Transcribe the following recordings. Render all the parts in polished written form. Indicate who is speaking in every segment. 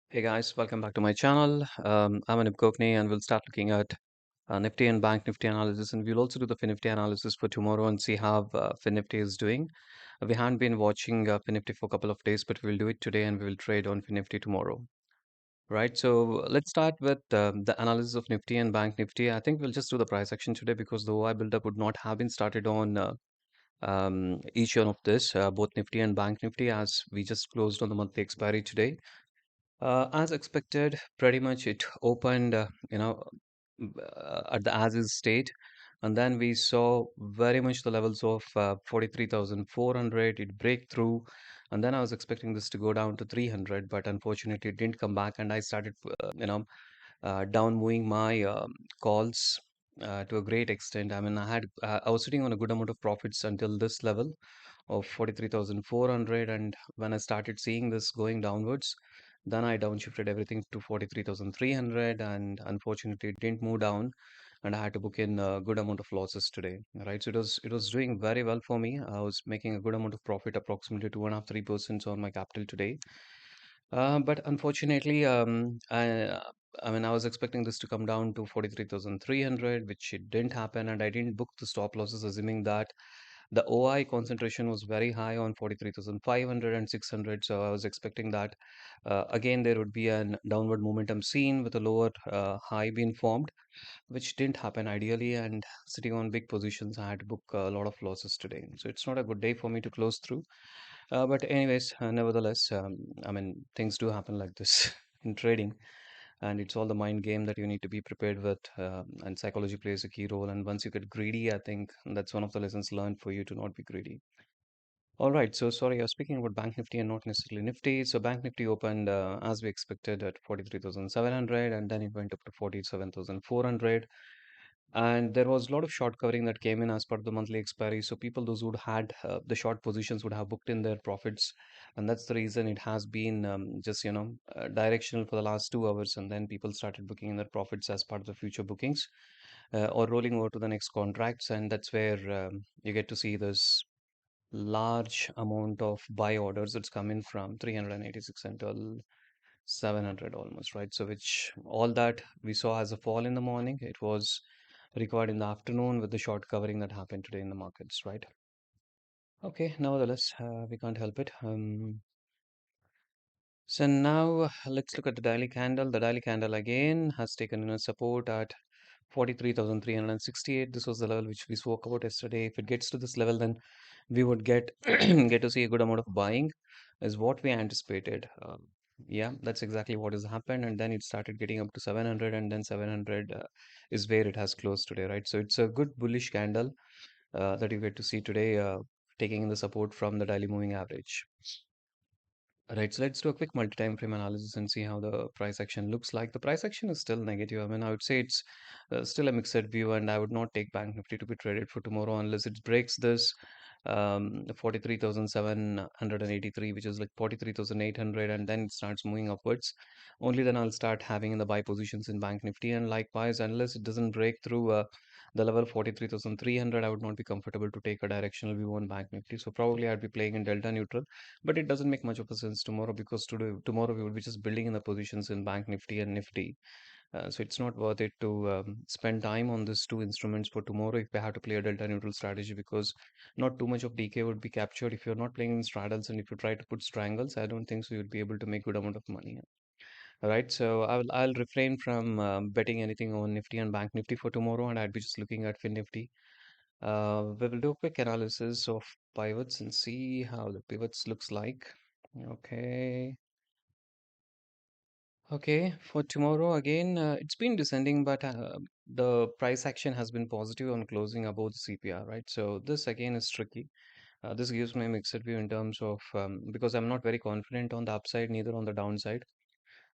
Speaker 1: Hey guys, welcome back to my channel. I'm Anip Kokni and we'll start looking at Nifty and Bank Nifty analysis, and we'll also do the Finnifty analysis for tomorrow and see how Finnifty is doing. We haven't been watching Finnifty for a couple of days, but we'll do it today and we will trade on Finnifty tomorrow. Right, so let's start with the analysis of Nifty and Bank Nifty. I think we'll just do the price action today because the OI buildup would not have been started on each one of this, both Nifty and Bank Nifty, as we just closed on the monthly expiry today. As expected, pretty much it opened, at the as is state, and then we saw very much the levels of 43,400. It break through, and then I was expecting this to go down to 300, but unfortunately, it didn't come back, and I started, down moving my calls to a great extent. I mean, I was sitting on a good amount of profits until this level of 43,400, and when I started seeing this going downwards, then I downshifted everything to 43,300, and unfortunately it didn't move down, and I had to book in a good amount of losses today. Right, so it was doing very well for me. I was making a good amount of profit, approximately 2.5-3% on my capital today. But unfortunately, I mean, I was expecting this to come down to 43,300, which it didn't happen, and I didn't book the stop losses, assuming that the OI concentration was very high on 43,500 and 600. So I was expecting that again there would be an downward momentum seen with a lower high being formed, which didn't happen ideally. And sitting on big positions, I had to book a lot of losses today. So it's not a good day for me to close through. But anyways, nevertheless, I mean, things do happen like this in trading, and it's all the mind game that you need to be prepared with, and psychology plays a key role. And once you get greedy, I think that's one of the lessons learned for you to not be greedy. All right, so sorry, I was speaking about Bank Nifty and not necessarily Nifty. So Bank Nifty opened as we expected at 43,700, and then it went up to 47,400. And there was a lot of short covering that came in as part of the monthly expiry. So people, those who had the short positions, would have booked in their profits, and that's the reason it has been just directional for the last 2 hours. And then people started booking in their profits as part of the future bookings, or rolling over to the next contracts, and that's where you get to see this large amount of buy orders that's come in from 386 until 700 almost, right? So which all that we saw as a fall in the morning, it was required in the afternoon with the short covering that happened today in the markets, right? Okay, nevertheless, we can't help it. So now let's look at the daily candle. The daily candle again has taken in a support at 43,368. This was the level which we spoke about yesterday. If it gets to this level, then we would get get to see a good amount of buying, is what we anticipated. Yeah, that's exactly what has happened. And then it started getting up to 700, and then 700 is where it has closed today, right? So it's a good bullish candle that you get to see today, taking in the support from the daily moving average. Right, so let's do a quick multi-time frame analysis and see how the price action looks like. The price action is still negative. I mean, I would say it's still a mixed view, and I would not take Bank Nifty to be traded for tomorrow unless it breaks this 43,783, which is like 43,800, and then it starts moving upwards. Only then I'll start having the buy positions in Bank Nifty, and likewise, unless it doesn't break through the level 43,300, I would not be comfortable to take a directional view on Bank Nifty. So probably I'd be playing in delta neutral, but it doesn't make much of a sense tomorrow because tomorrow we would be just building in the positions in Bank Nifty and Nifty. So it's not worth it to spend time on these two instruments for tomorrow if we have to play a delta neutral strategy, because not too much of DK would be captured if you're not playing in straddles, and if you try to put strangles, I don't think so you'd be able to make good amount of money. All right, so I'll refrain from betting anything on Nifty and Bank Nifty for tomorrow, and I'd be just looking at Fin Nifty. We will do a quick analysis of pivots and see how the pivots looks like. Okay. Okay, for tomorrow again, it's been descending, but the price action has been positive on closing above the CPR, right? So this again is tricky. This gives me a mixed view in terms of because I'm not very confident on the upside, neither on the downside.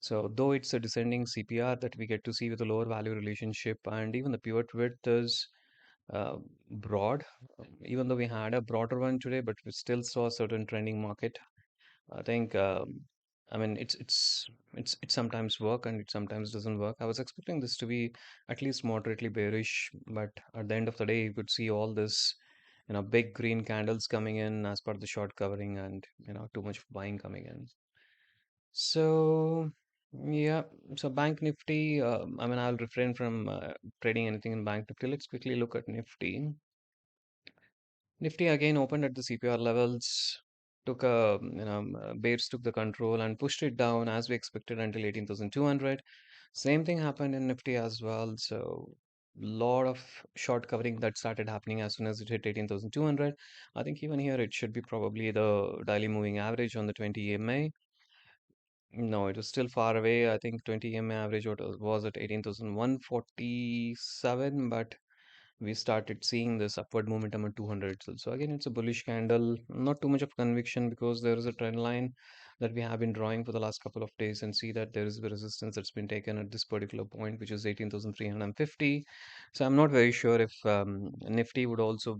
Speaker 1: So though it's a descending CPR that we get to see with a lower value relationship, and even the pivot width is broad, even though we had a broader one today, but we still saw a certain trending market. I think, I mean, it's sometimes work and it sometimes doesn't work. I was expecting this to be at least moderately bearish, but at the end of the day, you could see all this, big green candles coming in as part of the short covering, and too much buying coming in. So. Yeah, so Bank Nifty, I mean, I'll refrain from trading anything in Bank Nifty. Let's quickly look at Nifty. Nifty again opened at the CPR levels, took a, bears took the control and pushed it down as we expected until 18,200. Same thing happened in Nifty as well. So, lot of short covering that started happening as soon as it hit 18,200. I think even here it should be probably the daily moving average on the 20 EMA. No, it was still far away. I think 20 EMA average was at 18,147, but we started seeing this upward momentum at 200. So again, it's a bullish candle. Not too much of conviction because there is a trend line that we have been drawing for the last couple of days and see that there is a resistance that's been taken at this particular point, which is 18,350. So I'm not very sure if Nifty would also,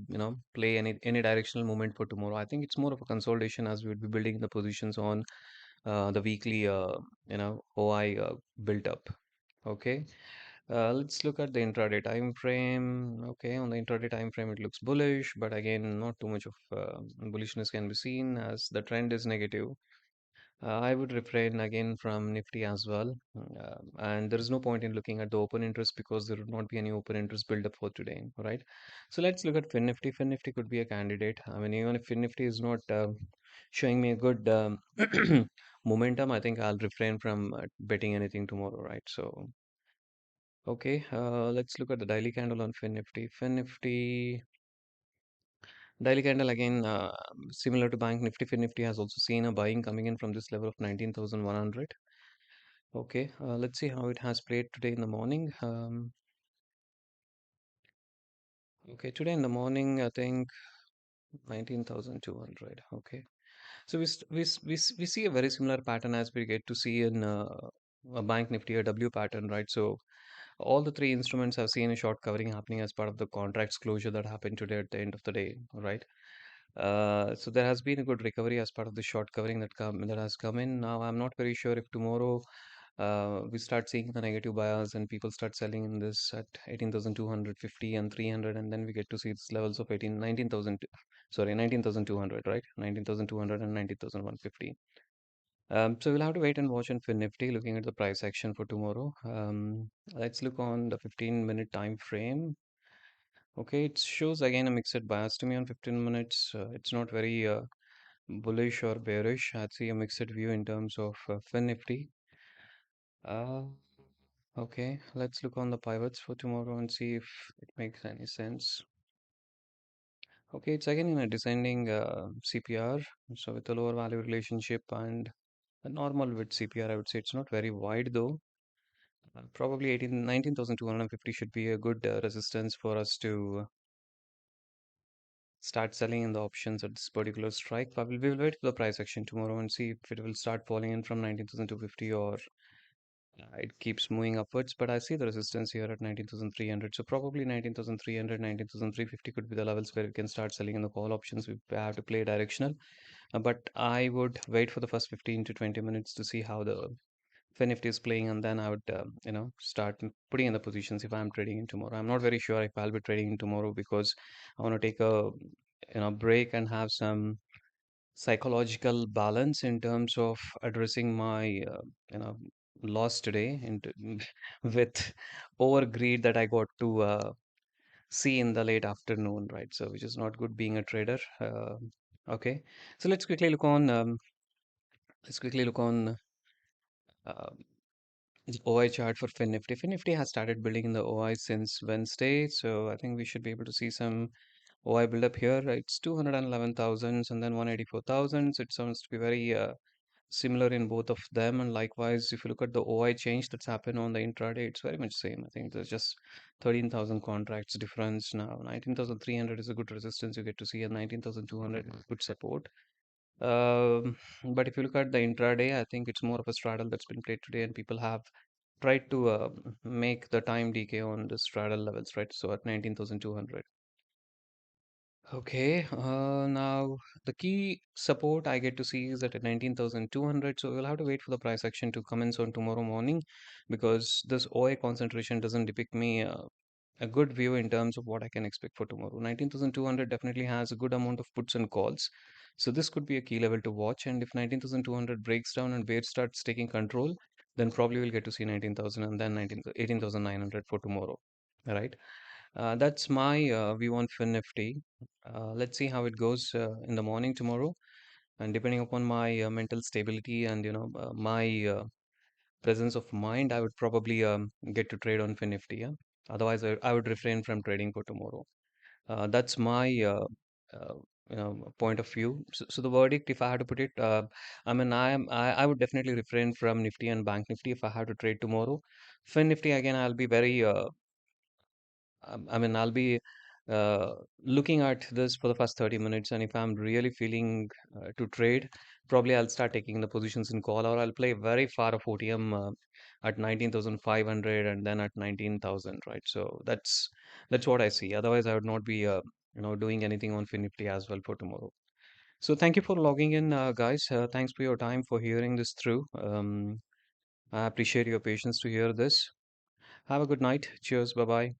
Speaker 1: play any directional movement for tomorrow. I think it's more of a consolidation as we would be building the positions on the weekly, OI built up. Okay. Let's look at the intraday time frame. Okay, on the intraday time frame, it looks bullish, but again, not too much of bullishness can be seen as the trend is negative. I would refrain again from Nifty as well. And there is no point in looking at the open interest because there would not be any open interest build up for today, right? So let's look at Finnifty. Finnifty could be a candidate. I mean, even if Finnifty is not showing me a good momentum, I think I'll refrain from betting anything tomorrow, right? So, okay, let's look at the daily candle on Finnifty. Finnifty daily candle again, similar to Bank Nifty. Finnifty has also seen a buying coming in from this level of 19,100. Okay, let's see how it has played today in the morning. Okay, today in the morning, I think 19,200. Okay, so we see a very similar pattern as we get to see in a Bank Nifty, a W pattern, right? So all the three instruments have seen a short covering happening as part of the contracts closure that happened today at the end of the day, right? So there has been a good recovery as part of the short covering that has come in. Now I'm not very sure if tomorrow we start seeing the negative bias and people start selling in this at 18,250 and 300, and then we get to see these levels of 19,000, sorry, 19,200, right? 19,200 and 19,150. So we'll have to wait and watch on Nifty, looking at the price action for tomorrow. Let's look on the 15-minute time frame. Okay, it shows again a mixed bias to me on 15 minutes. It's not very bullish or bearish. I'd see a mixed view in terms of Nifty. Uh, okay, let's look on the pivots for tomorrow and see if it makes any sense. Okay, it's again in a descending CPR, so with a lower value relationship and a normal width CPR, I would say it's not very wide though. Probably 19,250 should be a good resistance for us to start selling in the options at this particular strike. But we will wait for the price action tomorrow and see if it will start falling in from 19,250 or it keeps moving upwards. But I see the resistance here at 19,300. So probably 19,300, 19,350 could be the levels where we can start selling in the call options. We have to play directional. But I would wait for the first 15 to 20 minutes to see how the Nifty is playing, and then I would, start putting in the positions if I'm trading in tomorrow. I'm not very sure if I'll be trading in tomorrow because I want to take a, break and have some psychological balance in terms of addressing my, loss today into with over greed that I got to see in the late afternoon, right? So, which is not good being a trader. Okay, so let's quickly look on. Uh, the OI chart for Finnifty. Finnifty has started building in the OI since Wednesday, so I think we should be able to see some OI build up here. It's 211,000 and then 184,000. It sounds to be very similar in both of them. And likewise, if you look at the OI change that's happened on the intraday, it's very much same. I think there's just 13,000 contracts difference now. 19,300 is a good resistance you get to see, and 19,200 is good support. But if you look at the intraday, I think it's more of a straddle that's been played today, and people have tried to make the time decay on the straddle levels, right? So at 19,200. Okay, now the key support I get to see is at 19,200. So we'll have to wait for the price action to commence on tomorrow morning because this OI concentration doesn't depict me a good view in terms of what I can expect for tomorrow. 19,200 definitely has a good amount of puts and calls. So this could be a key level to watch. And if 19,200 breaks down and bear starts taking control, then probably we'll get to see 19,000 and then 18,900 for tomorrow. All right. That's my view on Nifty. Let's see how it goes in the morning tomorrow. And depending upon my mental stability and my presence of mind, I would probably get to trade on Nifty. Yeah. Otherwise, I would refrain from trading for tomorrow. That's my uh, point of view. So the verdict, if I had to put it, I mean, I would definitely refrain from Nifty and Bank Nifty if I had to trade tomorrow. Nifty again, I'll be very I mean, I'll be looking at this for the first 30 minutes, and if I'm really feeling to trade, probably I'll start taking the positions in call, or I'll play very far of OTM at 19,500 and then at 19,000, right? So that's what I see. Otherwise, I would not be doing anything on Finifty as well for tomorrow. So thank you for logging in, guys. Thanks for your time for hearing this through. I appreciate your patience to hear this. Have a good night. Cheers. Bye bye.